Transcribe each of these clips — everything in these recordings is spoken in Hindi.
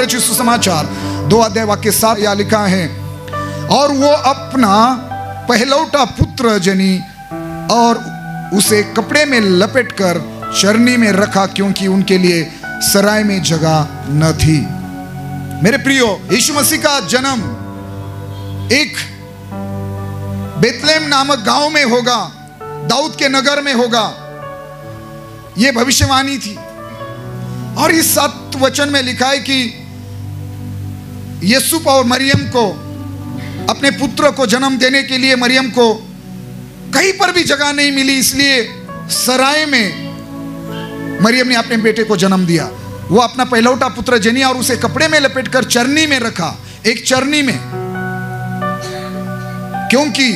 रचित सुसमाचार 2 अध्याय वाक्य 7 यहाँ लिखा है, और वो अपना पहलौटा पुत्र जनी और उसे कपड़े में लपेटकर चरनी में रखा, क्योंकि उनके लिए सराय में जगह न थी। मेरे प्रियो, यीशु मसीह का जन्म एक बेतलेहम नामक गांव में होगा, दाऊद के नगर में होगा, यह भविष्यवाणी थी। और इस 7 वचन में लिखा है कि यूसुफ और मरियम को अपने पुत्र को जन्म देने के लिए मरियम को कहीं पर भी जगह नहीं मिली, इसलिए सराय में मरियम ने अपने बेटे को जन्म दिया। वो अपना पहलौटा पुत्र जनी और उसे कपड़े में लपेटकर चरनी में रखा, एक चरनी में, क्योंकि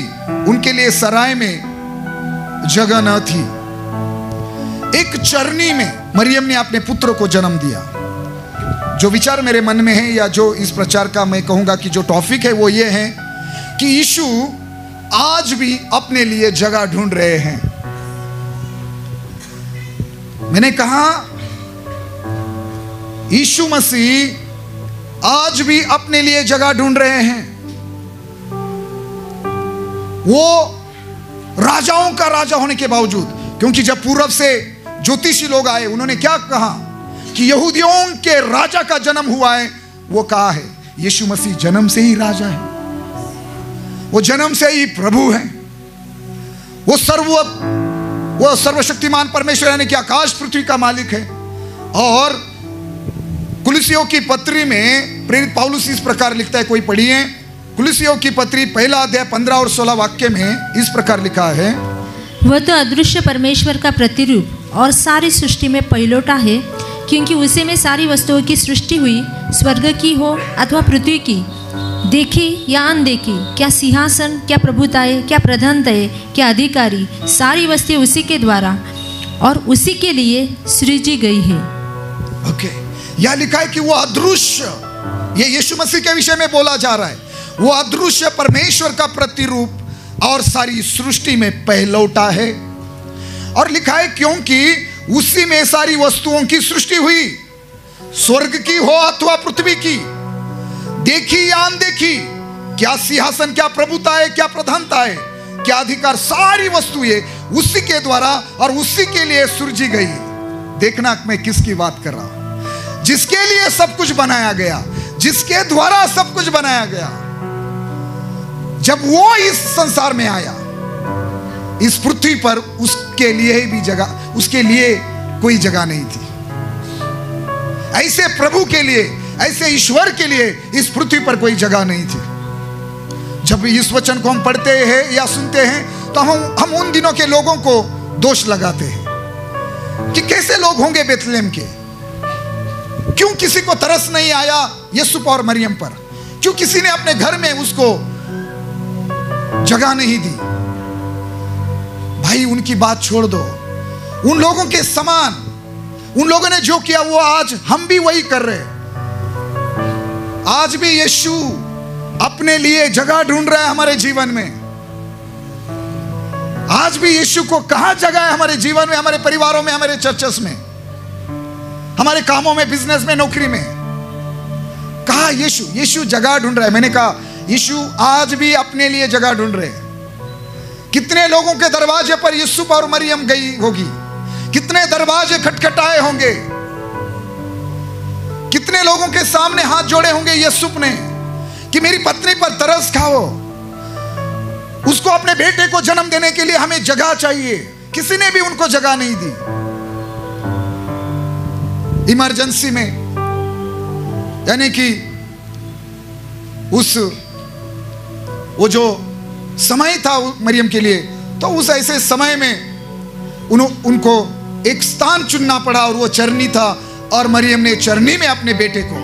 उनके लिए सराय में जगह न थी। एक चरनी में मरियम ने अपने पुत्र को जन्म दिया। जो विचार मेरे मन में है, या जो इस प्रचार का मैं कहूंगा कि जो टॉपिक है, वो ये है कि यीशु आज भी अपने लिए जगह ढूंढ रहे हैं। मैंने कहा यीशु मसीह आज भी अपने लिए जगह ढूंढ रहे हैं। वो राजाओं का राजा होने के बावजूद, क्योंकि जब पूर्व से ज्योतिषी लोग आए, उन्होंने क्या कहा कि यहूदियों के राजा का जन्म हुआ है। वो कहा है यीशु मसीह जन्म से ही राजा है, वो जन्म से ही प्रभु है, वो सर्वशक्तिमान परमेश्वर यानी कि आकाश पृथ्वी का मालिक है। और कुलुसियों की पत्री में प्रेरित पौलुस इस प्रकार लिखता है, कोई पढ़िए। कुलुसियों की पत्री 1 अध्याय 15 और 16 वाक्य में इस प्रकार लिखा है, वह तो अदृश्य परमेश्वर का प्रतिरूप और सारी सृष्टि में पहिलौठा है, क्योंकि उसी में सारी वस्तुओं की सृष्टि हुई, स्वर्ग की हो अथवा पृथ्वी की, देखी या अनदेखी, क्या सिंहासन, क्या प्रभुताएं, क्या प्रधानताएं, क्या अधिकारी, सारी वस्तुएं उसी के द्वारा और उसी के लिए सृजी गई है। ओके, यह लिखा है कि वो अदृश्य, ये यीशु मसीह के विषय में बोला जा रहा है, वो अदृश्य परमेश्वर का प्रतिरूप और सारी सृष्टि में पहलौठा है। और लिखा है क्योंकि उसी में सारी वस्तुओं की सृष्टि हुई, स्वर्ग की हो अथवा पृथ्वी की, देखी या अनदेखी, क्या सिंहासन, क्या प्रभुता है, क्या प्रधानता है, क्या अधिकार, सारी वस्तुएं उसी के द्वारा और उसी के लिए सृजी गई। देखना मैं किसकी बात कर रहा हूं, जिसके लिए सब कुछ बनाया गया, जिसके द्वारा सब कुछ बनाया गया। जब वो इस संसार में आया, इस पृथ्वी पर उसके लिए भी जगह, उसके लिए कोई जगह नहीं थी। ऐसे प्रभु के लिए, ऐसे ईश्वर के लिए इस पृथ्वी पर कोई जगह नहीं थी। जब इस वचन को हम पढ़ते हैं या सुनते हैं तो हम उन दिनों के लोगों को दोष लगाते हैं कि कैसे लोग होंगे बेतलेहम के, क्यों किसी को तरस नहीं आया यूसुफ और मरियम पर, क्यों किसी ने अपने घर में उसको जगह नहीं दी। भाई उनकी बात छोड़ दो, उन लोगों के समान, उन लोगों ने जो किया वो आज हम भी वही कर रहे हैं। आज भी यीशु अपने लिए जगह ढूंढ रहा है हमारे जीवन में। आज भी यीशु को कहां जगह है हमारे जीवन में, हमारे परिवारों में, हमारे चर्चेस में, हमारे कामों में, बिजनेस में, नौकरी में। कहा यीशु जगह ढूंढ रहा है। मैंने कहा यीशु आज भी अपने लिए जगह ढूंढ रहे हैं। कितने लोगों के दरवाजे पर यूसुफ और मरियम गई होगी, कितने दरवाजे खटखटाए होंगे, कितने लोगों के सामने हाथ जोड़े होंगे यूसुफ ने कि मेरी पत्नी पर तरस खाओ, उसको अपने बेटे को जन्म देने के लिए हमें जगह चाहिए। किसी ने भी उनको जगह नहीं दी। इमरजेंसी में, यानी कि वो जो समय था मरियम के लिए, तो उस ऐसे समय में उनको एक स्थान चुनना पड़ा और वो चरनी था। और मरियम ने चरनी में अपने बेटे को,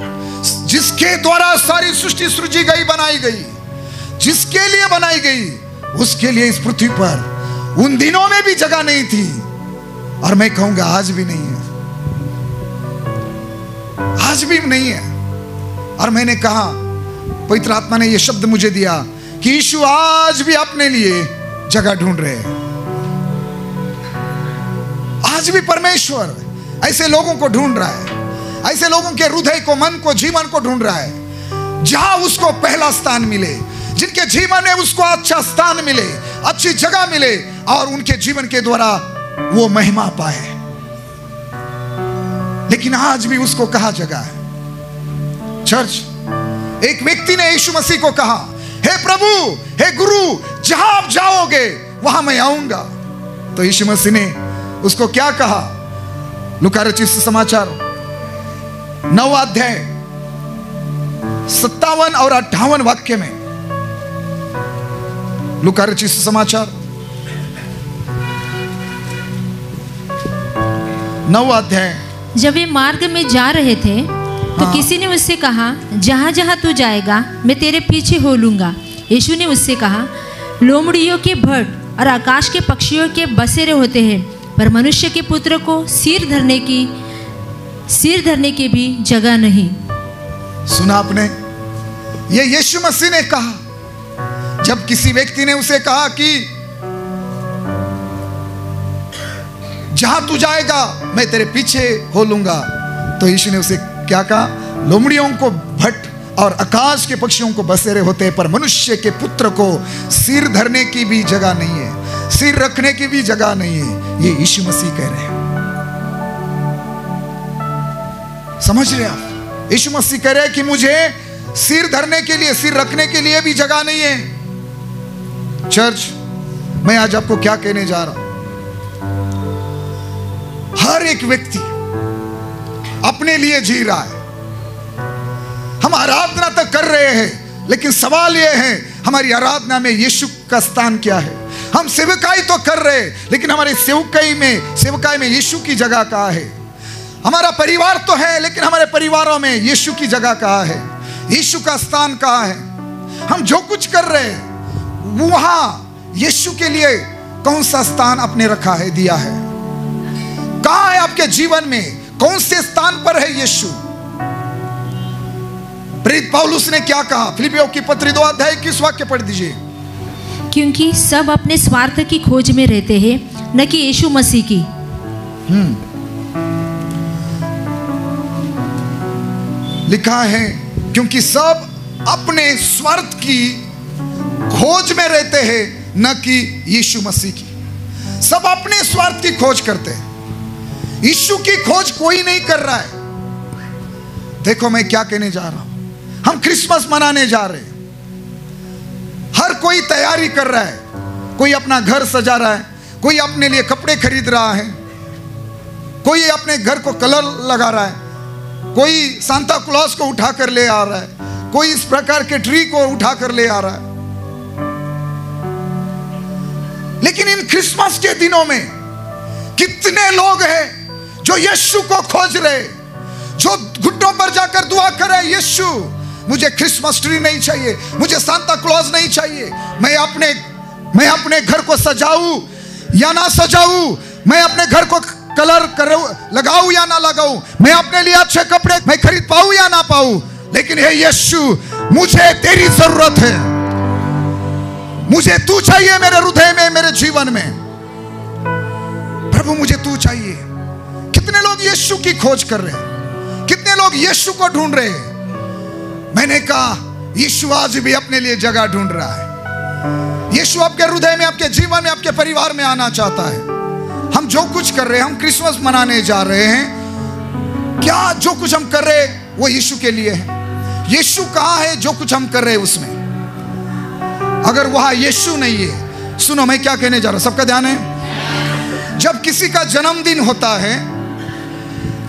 जिसके द्वारा सारी सृष्टि सृजी गई, बनाई गई, जिसके लिए बनाई गई, उसके लिए इस पृथ्वी पर उन दिनों में भी जगह नहीं थी, और मैं कहूंगा आज भी नहीं है, आज भी नहीं है। और मैंने कहा पवित्र आत्मा ने यह शब्द मुझे दिया कि यीशु आज भी अपने लिए जगह ढूंढ रहे हैं। आज भी परमेश्वर ऐसे लोगों को ढूंढ रहा है, ऐसे लोगों के हृदय को, मन को, जीवन को ढूंढ रहा है जहां उसको पहला स्थान मिले, जिनके जीवन में उसको अच्छा स्थान मिले, अच्छी जगह मिले और उनके जीवन के द्वारा वो महिमा पाए। लेकिन आज भी उसको कहाँ जगह है? चर्च, एक व्यक्ति ने यीशु मसीह को कहा, हे प्रभु, हे गुरु, जहां आप जाओगे वहां मैं आऊंगा। तो यीशु मसीह ने उसको क्या कहा? लूका रचित सुसमाचार 9 अध्याय 57 और 58 वाक्य में, लूका रचित सुसमाचार 9 अध्याय। जब वे मार्ग में जा रहे थे तो किसी ने उससे कहा, जहाँ जहाँ तू जाएगा मैं तेरे पीछे हो लूंगा। यीशु ने उससे कहा, लोमड़ियों के भट्ट और आकाश के पक्षियों के बसेरे होते हैं, पर मनुष्य के पुत्र को सिर धरने की भी जगह नहीं। सुना आपने? ये यीशु मसीह ने कहा। जब किसी व्यक्ति ने उसे कहा कि जहां तू जाएगा मैं तेरे पीछे हो लूंगा, तो यीशु ने उसे क्या कहा? लोमड़ियों को भट्ट और आकाश के पक्षियों को बसेरे होते हैं, पर मनुष्य के पुत्र को सिर धरने की भी जगह नहीं है, सिर रखने की भी जगह नहीं है। ये यीशु मसीह कह रहे हैं। समझ रहे आप? यीशु मसीह कह रहे हैं कि मुझे सिर धरने के लिए, सिर रखने के लिए भी जगह नहीं है। चर्च, मैं आज आपको क्या कहने जा रहा हूं? हर एक व्यक्ति अपने लिए जी रहा है। हम आराधना तो कर रहे हैं, लेकिन सवाल यह है हमारी आराधना में यीशु का स्थान क्या है? हम सेवकाई तो कर रहे हैं, लेकिन हमारी सेवकाई में यीशु की जगह कहाँ है? हमारा परिवार तो है, लेकिन हमारे परिवारों में यीशु की जगह कहाँ है? यीशु का स्थान कहाँ है? हम जो कुछ कर रहे हैं वहां यीशु के लिए कौन सा स्थान आपने रखा है, दिया है? कहाँ है आपके जीवन में? कौन से स्थान पर है यीशु? प्रेरित पौलुस ने क्या कहा? फिलिपियों की पत्री 2 अध्याय 21 वाक्य पढ़ दीजिए। क्योंकि सब अपने स्वार्थ की खोज में रहते हैं, न कि यीशु मसीह की। लिखा है क्योंकि सब अपने स्वार्थ की खोज में रहते हैं, न कि यीशु मसीह की। सब अपने स्वार्थ की खोज करते हैं, यीशु की खोज कोई नहीं कर रहा है। देखो मैं क्या कहने जा रहा हूं। हम क्रिसमस मनाने जा रहे हैं, हर कोई तैयारी कर रहा है, कोई अपना घर सजा रहा है, कोई अपने लिए कपड़े खरीद रहा है, कोई अपने घर को कलर लगा रहा है, कोई सांता क्लॉज को उठा कर ले आ रहा है, कोई इस प्रकार के ट्री को उठा कर ले आ रहा है। लेकिन इन क्रिसमस के दिनों में कितने लोग हैं जो यीशु को खोज रहे, जो घुटनों पर जाकर दुआ कर रहे, यीशु मुझे क्रिसमस ट्री नहीं चाहिए, मुझे सांता क्लॉज नहीं चाहिए, मैं अपने घर को सजाऊं या ना सजाऊं, मैं अपने घर को कलर लगाऊं या ना लगाऊं, मैं अपने लिए अच्छे कपड़े मैं खरीद पाऊं या ना पाऊं, लेकिन हे यीशु मुझे तेरी जरूरत है, मुझे तू चाहिए मेरे हृदय में, मेरे जीवन में। प्रभु मुझे तू चाहिए। कितने लोग यीशु की खोज कर रहे हैं, कितने लोग यीशु को ढूंढ रहे हैं। मैंने कहा यीशु आज भी अपने लिए जगह ढूंढ रहा है। यीशु आपके हृदय में, आपके जीवन में, आपके परिवार में आना चाहता है। हम जो कुछ कर रहे हैं, हम क्रिसमस मनाने जा रहे हैं, क्या जो कुछ हम कर रहे हैं वो यीशु के लिए है? यीशु कहाँ है जो कुछ हम कर रहे हैं उसमें? अगर वहां यीशु नहीं है, सुनो मैं क्या कहने जा रहा हूं, सबका ध्यान है। जब किसी का जन्मदिन होता है,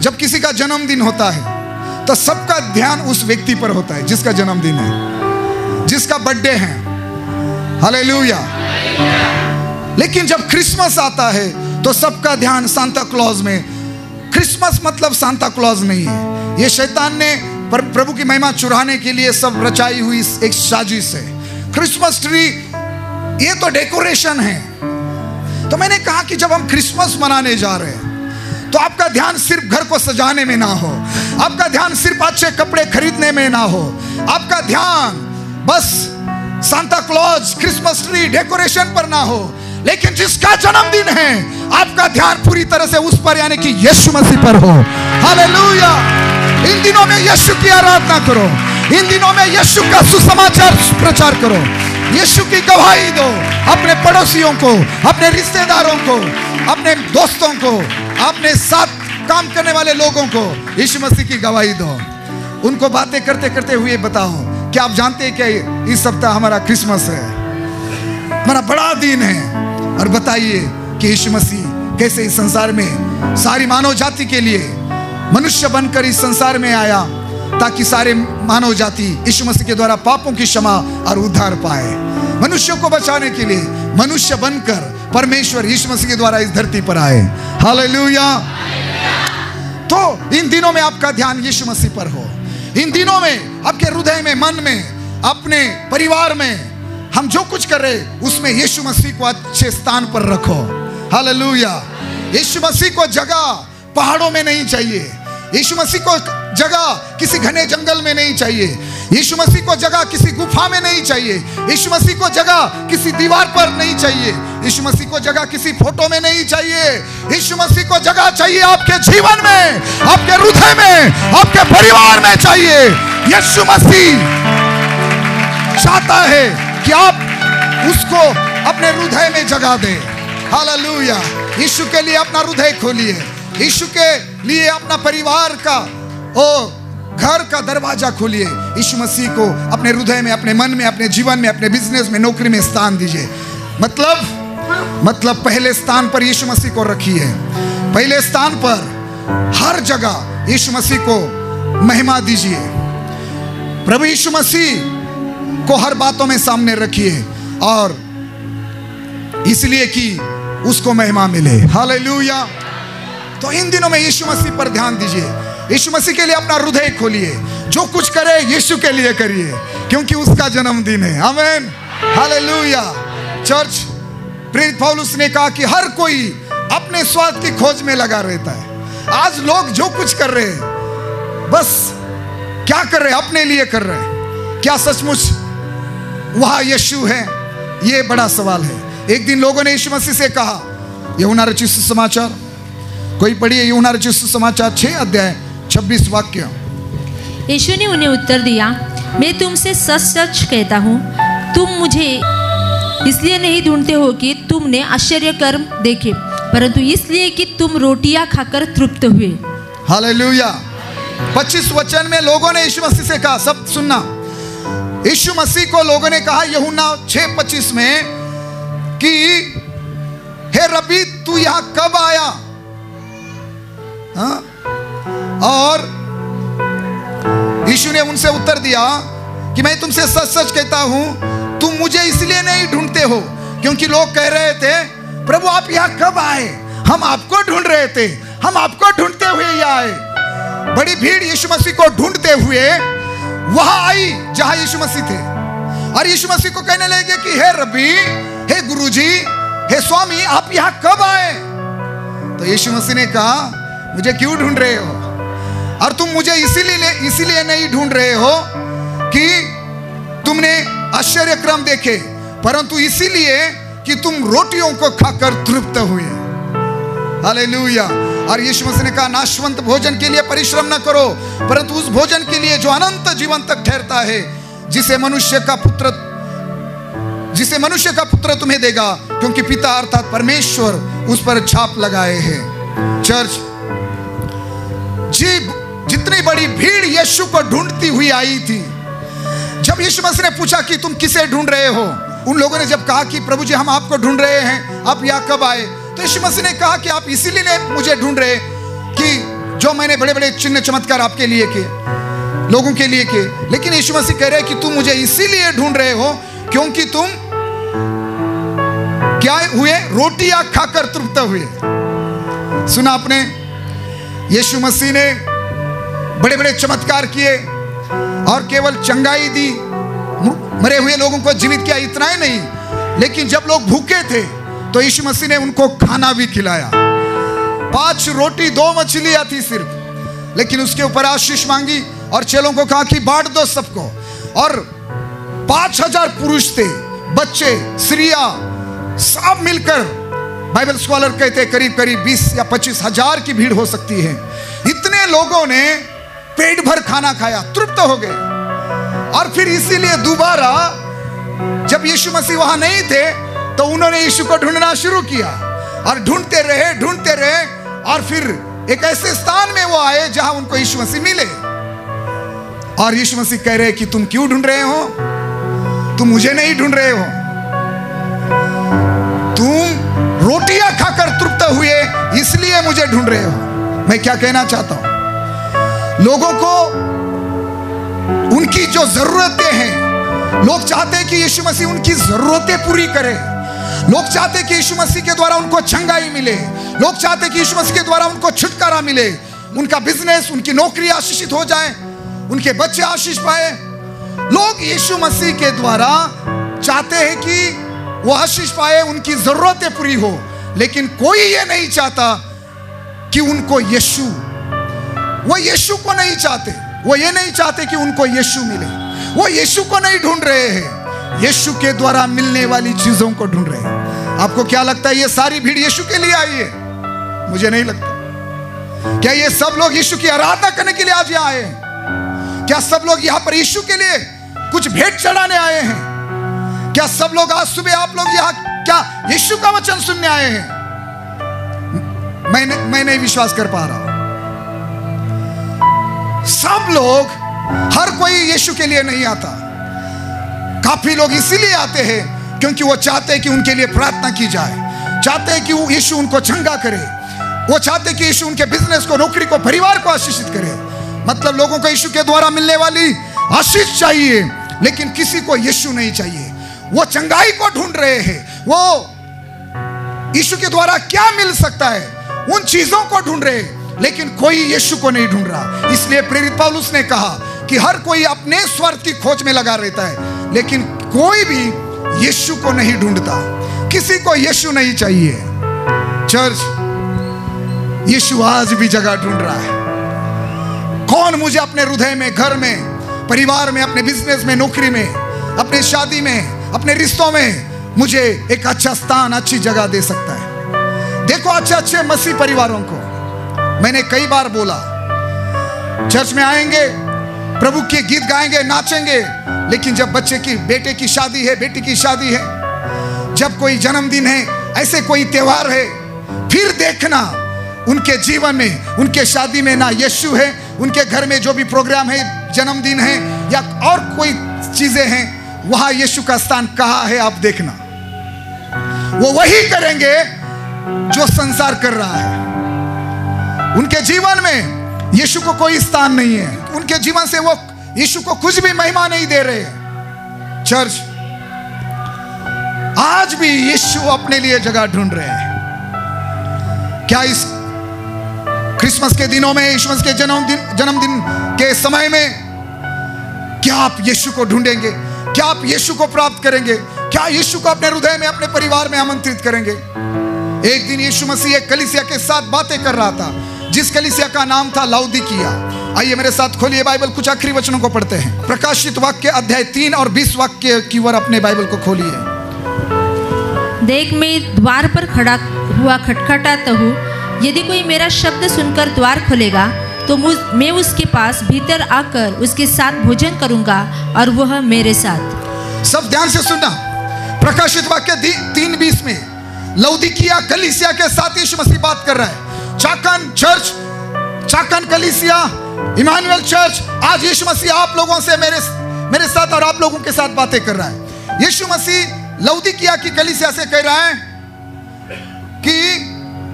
जब किसी का जन्मदिन होता है तो सबका ध्यान उस व्यक्ति पर होता है जिसका जन्मदिन है, जिसका बर्थडे है। हालेलुया। लेकिन जब क्रिसमस आता है तो सबका ध्यान सांता क्लॉज में। क्रिसमस मतलब सांता क्लॉज नहीं है, ये शैतान ने प्रभु की महिमा चुराने के लिए सब रचाई हुई एक साजिश है। क्रिसमस ट्री ये तो डेकोरेशन है। तो मैंने कहा कि जब हम क्रिसमस मनाने जा रहे हैं तो आपका ध्यान सिर्फ घर को सजाने में ना हो, आपका ध्यान सिर्फ अच्छे कपड़े खरीदने में ना हो, आपका ध्यान बस Santa Claus, Christmas tree, decoration पर ना हो, लेकिन जिसका जन्मदिन है आपका ध्यान पूरी तरह से उस पर यानी कि यीशु मसीह पर हो। हालेलुया। इन दिनों में यीशु की आराधना करो, इन दिनों में यीशु का सुसमाचार प्रचार करो, यीशु की गवाही दो अपने पड़ोसियों को, अपने रिश्तेदारों को, अपने दोस्तों को, अपने साथ काम करने वाले लोगों को यीशु मसीह की गवाही दो। उनको बातें करते करते हुए बताओ कि आप जानते हैं क्या इस सप्ताह हमारा क्रिसमस है, हमारा बड़ा दिन है। और बताइए कि यीशु मसीह कैसे इस संसार में सारी मानव जाति के लिए मनुष्य बनकर इस संसार में आया, ताकि सारे मानव जाति यीशु मसीह के द्वारा पापों की क्षमा और उद्धार पाए। मनुष्यों को बचाने के लिए मनुष्य बनकर परमेश्वर यीशु मसीह के द्वारा इस धरती पर आए। हालेलुया। तो इन दिनों में आपका ध्यान यीशु मसीह पर हो। इन दिनों में आपके हृदय में, मन में, अपने परिवार में हम जो कुछ कर रहे उसमें यीशु मसीह को अच्छे स्थान पर रखो। हालेलुया। यीशु मसीह को जगह पहाड़ों में नहीं चाहिए, यीशु मसीह को जगह किसी घने जंगल में नहीं चाहिए, यीशु मसीह को जगह किसी गुफा में नहीं चाहिए, यीशु मसीह को जगह किसी दीवार पर नहीं चाहिए, यीशु मसीह को जगह किसी फोटो में नहीं चाहिए। यीशु मसीह को जगह चाहिए आपके जीवन में, आपके हृदय में, आपके परिवार में चाहिए। यीशु मसीह चाहता है कि आप उसको अपने हृदय में जगह दें। हालेलुया। यीशु के लिए अपना हृदय खोलिए, यीशु के लिए अपना परिवार का घर का दरवाजा खोलिए। यीशु मसीह को अपने हृदय में, अपने मन में, अपने जीवन में, अपने बिजनेस में, नौकरी में स्थान दीजिए। मतलब पहले स्थान पर यीशु मसीह को रखिए। पहले स्थान पर हर जगह यीशु मसीह को महिमा दीजिए। प्रभु यीशु मसीह को हर बातों में सामने रखिए, और इसलिए कि उसको महिमा मिले। हालेलुया। तो इन दिनों में यीशु मसीह पर ध्यान दीजिए, यीशु मसीह के लिए अपना हृदय खोलिए। जो कुछ करे यीशु के लिए करिए, क्योंकि उसका जन्मदिन है। आमीन। हालेलुया। चर्च, प्रेरित पौलुस ने कहा कि हर कोई अपने स्वाद की खोज में लगा रहता है। आज लोग जो कुछ कर रहे हैं, बस क्या कर रहे हैं? अपने लिए कर रहे हैं। क्या सचमुच वह यीशु है? यह बड़ा सवाल है। एक दिन लोगों ने यीशु मसीह से कहा, यूहन्ना रचित सुसमाचार, कोई पढ़िए यूहन्ना रचित सुसमाचार 6 अध्याय 26 वाक्य। यीशु ने उन्हें उत्तर दिया, मैं तुमसे सच सच कहता हूँ, तुम मुझे इसलिए नहीं ढूंढते हो कि तुमने आश्चर्य कर्म देखे, परंतु इसलिए कि तुम रोटियां खाकर तृप्त हुए। हालेलुया। 25 वचन में लोगों ने यीशु मसीह से कहा, सब सुनना, यीशु मसीह को लोगों ने कहा यूहन्ना 6:25 में कि हे रब्बी तू यहां कब आया? और यीशु ने उनसे उत्तर दिया कि मैं तुमसे सच सच कहता हूं, तुम मुझे इसलिए नहीं ढूंढते हो क्योंकि लोग कह रहे थे, प्रभु आप यहां कब आए? हम आपको ढूंढ रहे थे, हम आपको ढूंढते हुए यहाँ आए। बड़ी भीड़ यीशु मसीह को ढूंढते हुए वहां आई जहां यीशु मसीह थे, और यीशु मसीह को कहने लगे कि हे रब्बी, हे गुरुजी, हे स्वामी, आप यहां कब आए? तो यीशु मसीह ने कहा, मुझे क्यों ढूंढ रहे हो? और तुम मुझे इसीलिए नहीं ढूंढ रहे हो कि तुमने आश्चर्य क्रम देखे, परंतु इसीलिए कि तुम रोटियों को खाकर तृप्त हुए। हालेलुया। और यीशु मसीह ने कहा, नाशवंत भोजन के लिए परिश्रम न करो, परंतु उस भोजन के लिए जो अनंत जीवन तक ठहरता है, जिसे मनुष्य का पुत्र तुम्हें देगा, क्योंकि पिता अर्थात परमेश्वर उस पर छाप लगाए हैं। चर्च, जितनी बड़ी भीड़ यीशु को ढूंढती हुई आई थी, जब यीशु मसीह ने पूछा कि तुम किसे ढूंढ रहे हो, उन लोगों ने जब कहा कि प्रभु जी हम आपको ढूंढ रहे हैं, आप यहाँ कब आए? तो यीशु मसीह ने कहा कि आप इसीलिए मुझे ढूंढ रहे कि जो मैंने बड़े बड़े चिन्ह चमत्कार आपके लिए किए, लोगों के लिए किए। लेकिन यीशु मसीह कह रहे हैं कि तुम मुझे इसीलिए ढूंढ रहे हो क्योंकि तुम क्या हुए? रोटियां खाकर तृप्त हुए। सुना आपने, यीशु मसीह ने बड़े बड़े चमत्कार किए और केवल चंगाई दी, मरे हुए लोगों को जीवित किया, इतना ही नहीं, लेकिन जब लोग भूखे थे तो यीशु मसीह ने उनको खाना भी खिलाया। 5 रोटी 2 मछलियां थी सिर्फ, लेकिन उसके ऊपर आशीष मांगी और चेलों को कहा कि बांट दो सबको। और 5000 पुरुष थे, बच्चे, स्त्रियां, सब मिलकर, बाइबल स्कॉलर कहते हैं करीब करीब 20 या 25 हजार की भीड़ हो सकती है। इतने लोगों ने पेट भर खाना खाया, तृप्त हो गए। और फिर इसीलिए दोबारा जब यीशु मसीह वहां नहीं थे तो उन्होंने यीशु को ढूंढना शुरू किया और ढूंढते रहे और फिर एक ऐसे स्थान में वो आए जहां उनको यीशु मसीह मिले। और यीशु मसीह कह रहे कि तुम क्यों ढूंढ रहे हो? तुम मुझे नहीं ढूंढ रहे हो, तुम रोटियां खाकर तृप्त हुए इसलिए मुझे ढूंढ रहे हो। मैं क्या कहना चाहता हूं, लोगों को उनकी जो जरूरतें हैं, लोग चाहते हैं कि यीशु मसीह उनकी जरूरतें पूरी करे। लोग चाहते हैं कि यीशु मसीह के द्वारा उनको चंगाई मिले। लोग चाहते हैं कि यीशु मसीह के द्वारा उनको छुटकारा मिले, उनका बिजनेस, उनकी नौकरी आशीषित हो जाए, उनके बच्चे आशीष पाए। लोग यीशु मसीह के द्वारा चाहते हैं कि वो आशीष पाए, उनकी जरूरतें पूरी हो। लेकिन कोई ये नहीं चाहता कि उनको यीशु, वो यीशु को नहीं चाहते। वो ये नहीं चाहते कि उनको यीशु मिले। वो यीशु को नहीं ढूंढ रहे हैं, यीशु के द्वारा मिलने वाली चीजों को ढूंढ रहे हैं। आपको क्या लगता है ये सारी भीड़ यीशु के लिए आई है? मुझे नहीं लगता। क्या ये सब लोग यीशु की आराधना करने के लिए आज यहाँ आए हैं? क्या सब लोग यहाँ पर यीशु के लिए कुछ भेंट चढ़ाने आए हैं? क्या सब लोग आज सुबह आप लोग यहाँ क्या यीशु का वचन सुनने आए हैं? मैं नहीं विश्वास कर पा रहा। सब लोग, हर कोई यीशु के लिए नहीं आता। काफी लोग इसीलिए आते हैं क्योंकि वो चाहते हैं कि उनके लिए प्रार्थना की जाए, चाहते हैं कि यीशु उनको चंगा करे, वो चाहते हैं कि यीशु उनके बिजनेस को, नौकरी को, परिवार को आशीषित करे। मतलब लोगों को यीशु के द्वारा मिलने वाली आशीष चाहिए, लेकिन किसी को यीशु नहीं चाहिए। वो चंगाई को ढूंढ रहे हैं। वो यीशु के द्वारा क्या मिल सकता है उन चीजों को ढूंढ रहे हैं, लेकिन कोई यीशु को नहीं ढूंढ रहा। इसलिए प्रेरित पौलुस ने कहा कि हर कोई अपने स्वार्थ की खोज में लगा रहता है, लेकिन कोई भी यीशु को नहीं ढूंढता। किसी को यीशु नहीं चाहिए। चर्च, यीशु आज भी जगह ढूंढ रहा है। कौन मुझे अपने हृदय में, घर में, परिवार में, अपने बिजनेस में, नौकरी में, अपने शादी में, अपने रिश्तों में मुझे एक अच्छा स्थान, अच्छी जगह दे सकता है? देखो अच्छे मसीह परिवारों को मैंने कई बार बोला, चर्च में आएंगे, प्रभु के गीत गाएंगे, नाचेंगे, लेकिन जब बच्चे की, बेटे की शादी है, बेटी की शादी है, जब कोई जन्मदिन है, ऐसे कोई त्योहार है, फिर देखना उनके जीवन में, उनके शादी में ना यीशु है, उनके घर में जो भी प्रोग्राम है, जन्मदिन है या और कोई चीजें हैं, वहां यीशु का स्थान कहाँ है? आप देखना। वो वही करेंगे जो संसार कर रहा है। उनके जीवन में यीशु को कोई स्थान नहीं है। उनके जीवन से वो यीशु को कुछ भी महिमा नहीं दे रहे। चर्च, आज भी यीशु अपने लिए जगह ढूंढ रहे हैं। क्या इस क्रिसमस के दिनों में, यीशु मसीह के जन्मदिन के समय में क्या आप यीशु को ढूंढेंगे? क्या आप यीशु को प्राप्त करेंगे? क्या यीशु को अपने हृदय में, अपने परिवार में आमंत्रित करेंगे? एक दिन यीशु मसीह एक कलीसिया के साथ बातें कर रहा था, जिस कलीसिया का नाम था लाउदिकिया। आइए मेरे साथ खोलिए बाइबल, कुछ आखिरी वचनों को पढ़ते हैं। प्रकाशित वाक्य अध्याय 3 और 20 वाक्य की ओर अपने बाइबल को खोलिए। देख, मैं द्वार पर खड़ा हुआ खटखटाता हूँ। यदि कोई मेरा शब्द सुनकर द्वार खोलेगा तो मैं उसके पास भीतर आकर उसके साथ भोजन करूंगा और वह मेरे साथ। सब ध्यान से सुनना। प्रकाशित वाक्य 3:20 में लाउदिकिया कलीसिया के साथ यीशु मसीह बात कर रहा है। चाकन चर्च, चाकन कलीसिया, इमानुएल चर्च, आज यीशु मसीह आप लोगों से, मेरे साथ और आप लोगों के साथ बातें कर रहा है। यीशु मसीह लाउदिकिया की कलीसिया से कह रहा है कि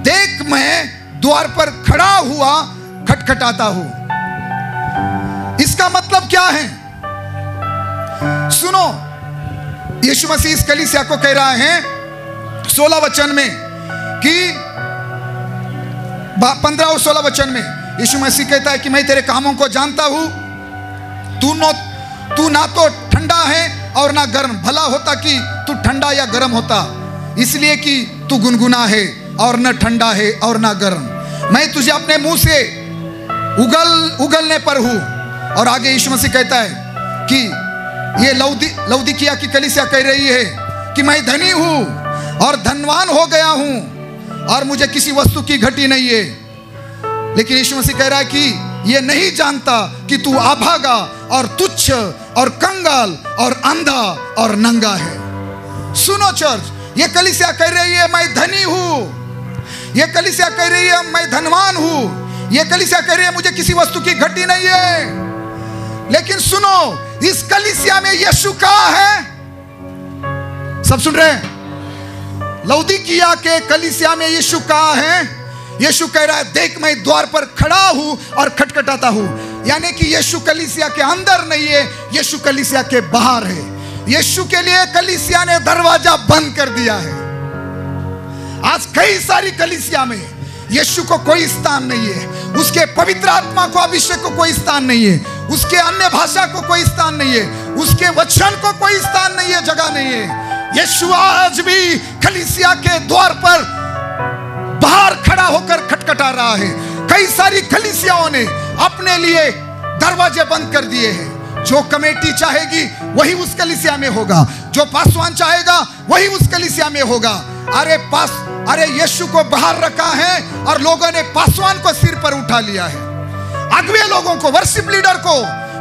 देख, मैं द्वार पर खड़ा हुआ खटखटाता हूं। इसका मतलब क्या है? सुनो, यीशु मसीह इस कलीसिया को कह रहा है 16 वचन में कि 15 और 16 वचन में यीशु मसीह कहता है कि मैं तेरे कामों को जानता हूं, तू ना तो ठंडा है और ना गर्म। भला होता कि तू ठंडा या गर्म होता, इसलिए कि तू गुनगुना है और न ठंडा है और ना गर्म। मैं तुझे अपने मुंह से उगलने पर हूं। और आगे यीशु मसीह कहता है कि ये लाउदिकिया की कलीसिया कह रही है कि मैं धनी हूं और धनवान हो गया हूं और मुझे किसी वस्तु की घटी नहीं है। लेकिन यीशु मसीह कह रहा है कि ये नहीं जानता कि तू अभागा और तुच्छ और कंगाल और अंधा और नंगा है। सुनो चर्च, ये कलीसिया कह रही है मैं धनी हूं। ये कलीसिया कह रही है मैं धनवान हूं। ये कलीसिया कह रही है मुझे किसी वस्तु की घटी नहीं है। लेकिन सुनो, इस कलीसिया में यीशु कहाँ है? सब सुन रहे हैं? लौदीकिया के कलीसिया में यीशु कहाँ है? यीशु कह रहा है देख मैं द्वार पर खड़ा हूं और खटखटाता हूं। यानी कि यीशु कलीसिया के अंदर नहीं है, यीशु कलीसिया के बाहर है। यीशु के लिए कलीसिया ने दरवाजा बंद कर दिया है। आज कई सारी कलीसिया में यीशु को कोई स्थान नहीं है, उसके पवित्र आत्मा को अभिषेक को कोई स्थान नहीं है, उसके अन्य भाषा को कोई स्थान नहीं है, उसके वचन को कोई स्थान नहीं है, जगह नहीं है। यीशु आज भी कलीसिया के द्वार पर बाहर खड़ा होकर खटखटा रहा है। कई सारी कलीसियाओं ने अपने लिए दरवाजे बंद कर दिए हैं। जो कमेटी चाहेगी वही उस कलीसिया में होगा, जो पासवान चाहेगा वही उस कलीसिया में होगा। अरे यीशु को बाहर रखा है और लोगों ने पासवान को सिर पर उठा लिया है। अगुवे लोगों को, वर्शिप लीडर को,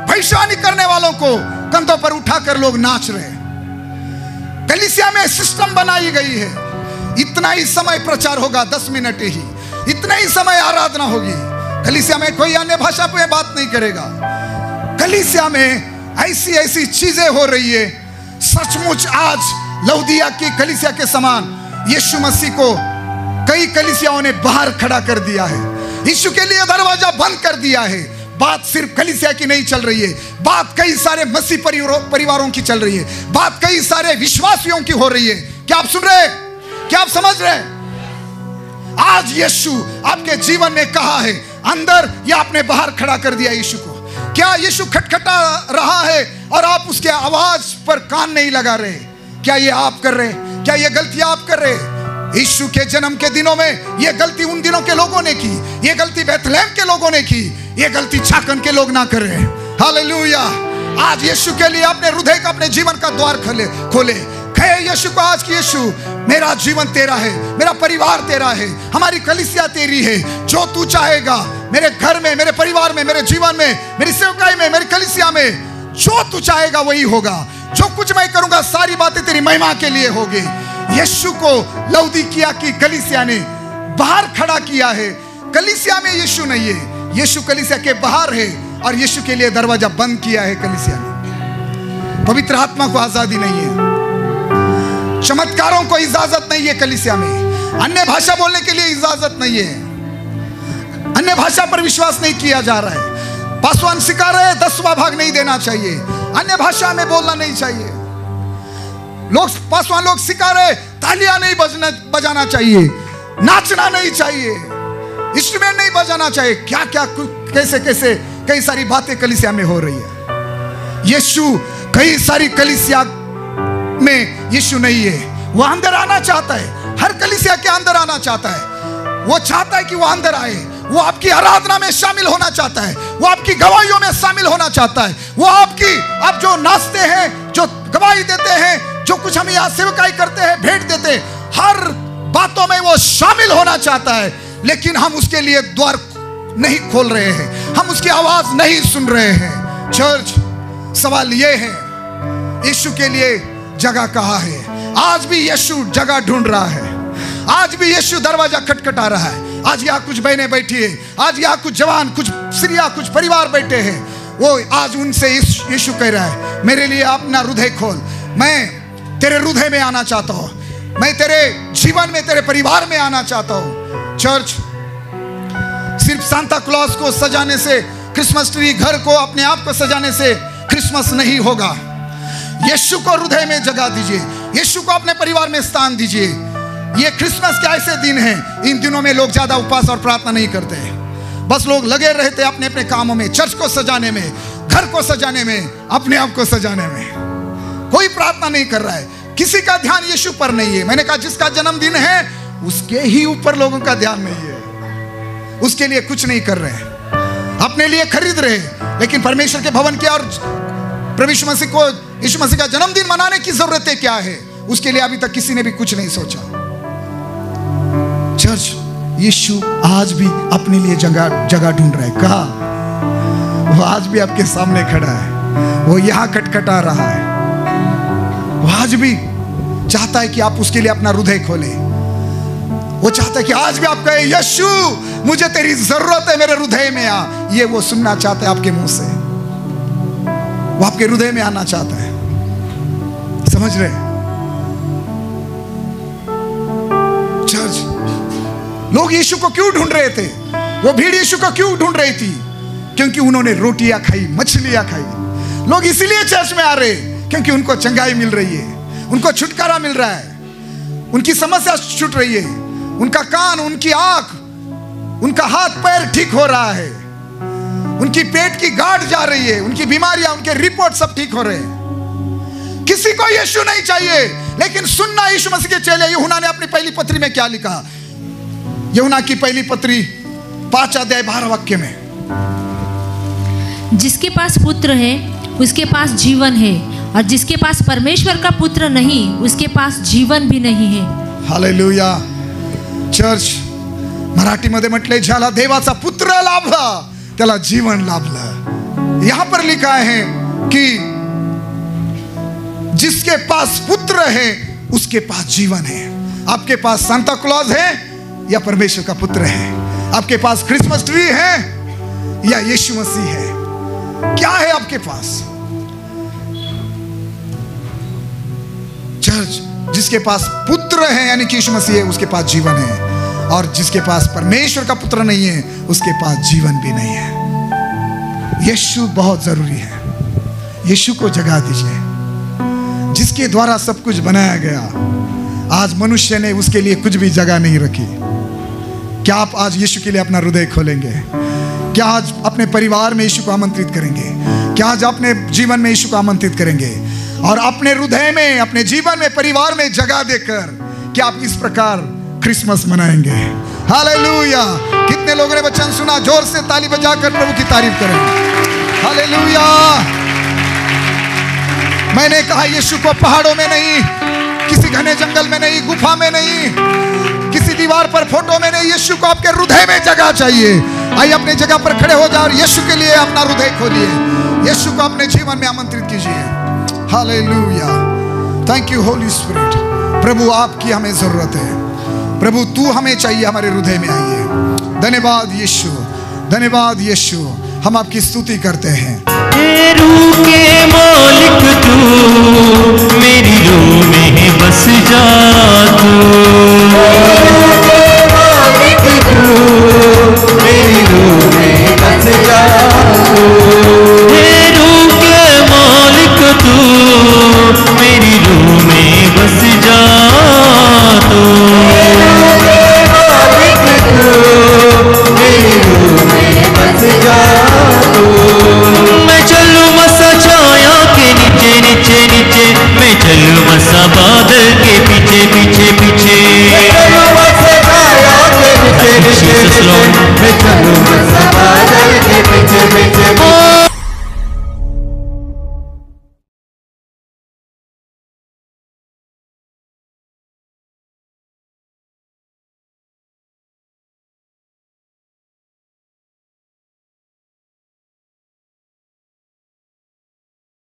भविष्यवाणी करने वालों को कंधों पर उठाकर लोग नाच रहे हैं। कलीसिया में सिस्टम बनाई गई है, इतना ही समय प्रचार होगा, 10 मिनट ही, इतना ही समय आराधना होगी। कलीसिया में कोई अन्य भाषा पे बात नहीं करेगा। कलीसिया में ऐसी ऐसी चीजें हो रही है। सचमुच आज लौदीकिया की कलीसिया के समान यीशु मसीह को कई कलीसियाओं ने बाहर खड़ा कर दिया है, यीशु के लिए दरवाजा बंद कर दिया है। बात सिर्फ कलीसिया की नहीं चल रही है, बात कई सारे मसीह परिवारों की चल रही है, बात कई सारे विश्वासियों की हो रही है। क्या आप सुन रहे हैं? क्या आप समझ रहे हैं? आज यीशु आपके जीवन में कहा है, अंदर या आपने बाहर खड़ा कर दिया यीशु को? क्या यीशु खटखटा रहा है और आप उसके आवाज पर कान नहीं लगा रहे? क्या ये आप कर रहे? क्या ये गलती आप कर रहे? यीशु के जन्म के दिनों में ये गलती उन दिनों के लोगों ने की, ये गलती बैतलहम के लोगों ने की, ये गलती छाकन के लोग ना कर रहे। हालेलुया। आज यीशु के लिए अपने हृदय का, अपने जीवन का द्वार खोले। कहे यीशु को आज कि यीशु मेरा जीवन तेरा है, मेरा परिवार तेरा है, हमारी कलीसिया तेरी है। जो तू चाहेगा मेरे घर में, मेरे परिवार में, मेरे जीवन में, मेरी सेवकाई में, मेरी कलीसिया में, जो तू चाहेगा वही होगा। जो कुछ मैं करूंगा सारी बातें तेरी महिमा के लिए होगी। यीशु को लौदीकिया की कलीसिया ने बाहर खड़ा किया है। कलीसिया में यीशु नहीं है, यीशु कलीसिया के बाहर है और यीशु के लिए दरवाजा बंद किया है कलीसिया ने। पवित्र आत्मा को आजादी नहीं है, चमत्कारों को इजाजत नहीं है कलीसिया में, अन्य भाषा बोलने के लिए इजाजत नहीं है, अन्य भाषा पर विश्वास नहीं किया जा रहा है। पासवान सिखा रहे हैं 10वां भाग नहीं देना चाहिए, अन्य भाषा में बोलना नहीं चाहिए। पासवान लोग सिखा रहे तालियां नहीं बजाना चाहिए, नाचना नहीं चाहिए, इंस्ट्रूमेंट नहीं बजाना चाहिए। क्या क्या कैसे कैसे कई सारी बातें कलीसिया में हो रही है। यीशु कई सारी कलीसिया में यीशु नहीं है। वो अंदर आना चाहता है, हर कलीसिया के अंदर आना चाहता है। वो चाहता है कि वो अंदर आए, वो आपकी आराधना में शामिल होना चाहता है, वो आपकी गवाहियों में शामिल होना चाहता है, वो आप जो नाचते हैं, जो गवाही देते हैं, जो कुछ हम यहाँ सेवकाई करते हैं, भेंट देते हैं, हर बातों में वो शामिल होना चाहता है। लेकिन हम उसके लिए द्वार नहीं खोल रहे हैं, हम उसकी आवाज नहीं सुन रहे हैं। चर्च, सवाल ये है यीशु के लिए जगह कहाँ है? आज भी यीशु जगह ढूंढ रहा है, आज भी यीशु दरवाजा खटखटा रहा है। आज यहाँ कुछ बहनें बैठी है, आज यहाँ कुछ जवान, कुछ स्त्रियां, कुछ परिवार बैठे हैं। वो आज उनसे यीशु कह रहा है मेरे लिए अपना हृदय खोल, मैं तेरे हृदय में आना चाहता हूँ, मैं तेरे जीवन में, तेरे परिवार में आना चाहता हूँ। चर्च, सिर्फ सांता क्लॉज को सजाने से, क्रिसमस ट्री, घर को, अपने आप को सजाने से क्रिसमस नहीं होगा। यीशु को हृदय में जगह दीजिए, यीशु को अपने परिवार में स्थान दीजिए। ये क्रिसमस के ऐसे दिन हैं, इन दिनों में लोग ज्यादा उपवास और प्रार्थना नहीं करते हैं, बस लोग लगे रहते अपने अपने कामों में, चर्च को सजाने में, घर को सजाने में, अपने आप को सजाने में। कोई प्रार्थना नहीं कर रहा है, किसी का ध्यान यीशु पर नहीं है। मैंने कहा जिसका जन्मदिन है उसके ही ऊपर लोगों का ध्यान नहीं है, उसके लिए कुछ नहीं कर रहे हैं, अपने लिए खरीद रहे हैं। लेकिन परमेश्वर के भवन के और प्रभु यीशु मसीह को, यीशु मसीह का जन्मदिन मनाने की जरूरत क्या है, उसके लिए अभी तक किसी ने भी कुछ नहीं सोचा। चर्च, यीशु आज भी अपने लिए जगह ढूंढ रहा है। कहा वो आज भी आपके सामने खड़ा है, वो यहां खटखटा रहा है। वो आज भी चाहता है कि आप उसके लिए अपना हृदय खोलें। वो चाहता है कि आज भी आप कहे, यीशु मुझे तेरी जरूरत है, मेरे हृदय में आ। ये वो सुनना चाहता है आपके मुंह से, वो आपके हृदय में आना चाहता है। समझ रहे? चर्च, लोग यीशु को क्यों ढूंढ रहे थे? वो भीड़ यीशु को क्यों ढूंढ रही थी? क्योंकि उन्होंने रोटियां खाई, मछलियां खाई। लोग इसीलिए चर्च में आ रहे क्योंकि उनको चंगाई मिल रही है, उनको छुटकारा मिल रहा है, उनकी समस्या छूट रही है, उनका कान, उनकी आंख, उनका हाथ पैर ठीक हो रहा है, उनकी पेट की गांठ जा रही है, उनकी बीमारियां, उनके रिपोर्ट सब ठीक हो रहे हैं। किसी को यीशु नहीं चाहिए, लेकिन सुनना यीशु मसीह के चेले। यूहन्ना ने अपनी पहली पत्री में क्या लिखा? यूहन्ना की पहली पत्री 5 अध्याय 12 वाक्य में, जिसके पास पुत्र है उसके पास जीवन है, और जिसके पास परमेश्वर का पुत्र नहीं उसके पास जीवन भी नहीं है। हालेलुया। चर्च, मराठीमध्ये म्हटले, ज्याला देवाचा पुत्र लाभला त्याला जीवन लाभलं। यहां पर लिखा है कि जिसके पास पुत्र है उसके पास जीवन है। आपके पास सांता क्लॉज है या परमेश्वर का पुत्र है? आपके पास क्रिसमस ट्री है या यीशु मसीह है? क्या है आपके पास? चर्च, जिसके पास पुत्र है यानी कि यीशु मसीह है, उसके पास जीवन है, और जिसके पास परमेश्वर का पुत्र नहीं है उसके पास जीवन भी नहीं है। यीशु बहुत जरूरी है। यीशु को जगह दीजिए, जिसके द्वारा सब कुछ बनाया गया। आज मनुष्य ने उसके लिए कुछ भी जगह नहीं रखी। क्या आप आज यीशु के लिए अपना हृदय खोलेंगे? क्या आज अपने परिवार में यीशु को आमंत्रित करेंगे? क्या आज अपने जीवन में यीशु को आमंत्रित करेंगे? और अपने हृदय में, अपने जीवन में, परिवार में जगह देकर क्या आप इस प्रकार क्रिसमस मनाएंगे? हालेलुया। कितने लोगों ने वचन सुना? जोर से ताली बजाकर प्रभु की तारीफ करें। हालेलुया। मैंने कहा यीशु को पहाड़ों में नहीं, किसी घने जंगल में नहीं, गुफा में नहीं, किसी दीवार पर फोटो में नहीं, यीशु को आपके हृदय में जगह चाहिए। आइए अपने जगह पर खड़े हो जाओ और यीशु के लिए अपना हृदय खोलिए, यीशु को अपने जीवन में आमंत्रित कीजिए। Hallelujah. Thank you holy spirit. प्रभु आपकी हमें जरूरत है। प्रभु तू हमें चाहिए, हमारे हृदय में आइए। धन्यवाद यीशु, धन्यवाद यीशु। हम आपकी स्तुति करते हैं। रूह के मालिक तू, मेरी रूह में बस जा तू। मेरी रूह में बस जा तू। रूह के मालिक तू, मेरी रूह में बस जा तू। मेरी रूह में बस जा तू। मैं चलूं मसा छाया के नीचे नीचे नीचे, मैं चलूं मसा बादल के पीछे पीछे।